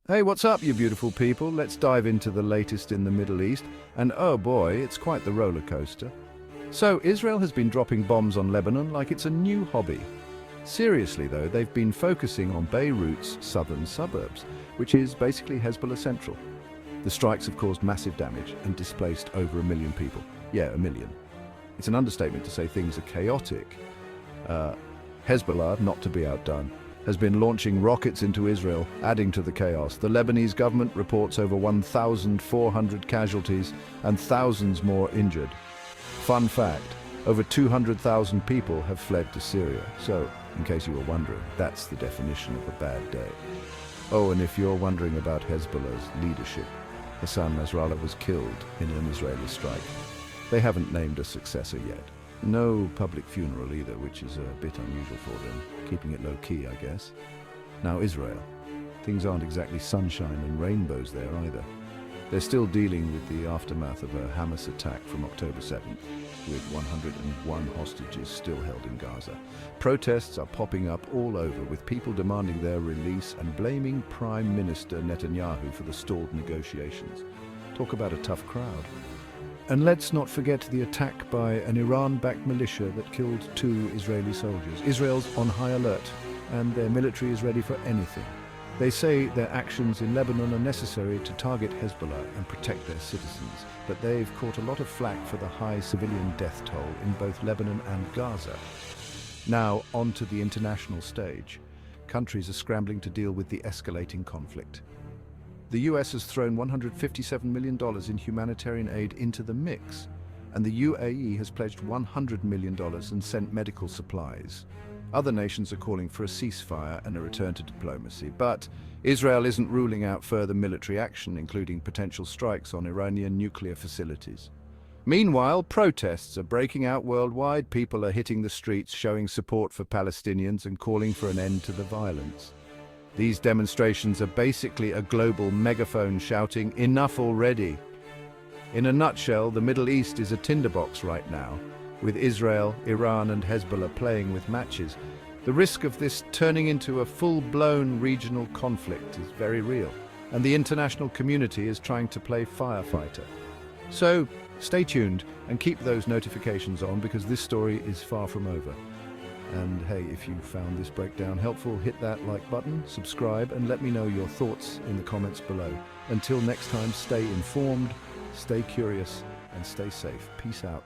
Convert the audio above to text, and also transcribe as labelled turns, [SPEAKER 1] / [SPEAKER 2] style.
[SPEAKER 1] Hey, what's up, you beautiful people? Let's dive into the latest in the Middle East. And oh boy, it's quite the roller coaster. So, Israel has been dropping bombs on Lebanon like it's a new hobby. Seriously, though, they've been focusing on Beirut's southern suburbs, which is basically Hezbollah Central. The strikes have caused massive damage and displaced over 1 million people. Yeah, 1 million. It's an understatement to say things are chaotic. Hezbollah, not to be outdone, has been launching rockets into Israel, adding to the chaos. The Lebanese government reports over 1,400 casualties and thousands more injured. Fun fact, over 200,000 people have fled to Syria. So, in case you were wondering, that's the definition of a bad day. Oh, and if you're wondering about Hezbollah's leadership, Hassan Nasrallah was killed in an Israeli strike. They haven't named a successor yet. No public funeral either, which is a bit unusual for them, keeping it low-key, I guess. Now Israel. Things aren't exactly sunshine and rainbows there either. They're still dealing with the aftermath of a Hamas attack from October 7th, with 101 hostages still held in Gaza. Protests are popping up all over, with people demanding their release and blaming Prime Minister Netanyahu for the stalled negotiations. Talk about a tough crowd. And let's not forget the attack by an Iran-backed militia that killed 2 Israeli soldiers. Israel's on high alert, and their military is ready for anything. They say their actions in Lebanon are necessary to target Hezbollah and protect their citizens, but they've caught a lot of flack for the high civilian death toll in both Lebanon and Gaza. Now, onto the international stage. Countries are scrambling to deal with the escalating conflict. The US has thrown $157 million in humanitarian aid into the mix, and the UAE has pledged $100 million and sent medical supplies. Other nations are calling for a ceasefire and a return to diplomacy, but Israel isn't ruling out further military action, including potential strikes on Iranian nuclear facilities. Meanwhile, protests are breaking out worldwide. People are hitting the streets, showing support for Palestinians and calling for an end to the violence. These demonstrations are basically a global megaphone shouting, "Enough already!" In a nutshell, the Middle East is a tinderbox right now, with Israel, Iran and Hezbollah playing with matches. The risk of this turning into a full-blown regional conflict is very real, and the international community is trying to play firefighter. So, stay tuned and keep those notifications on, because this story is far from over. And hey, if you found this breakdown helpful, hit that like button, subscribe, and let me know your thoughts in the comments below. Until next time, stay informed, stay curious, and stay safe. Peace out.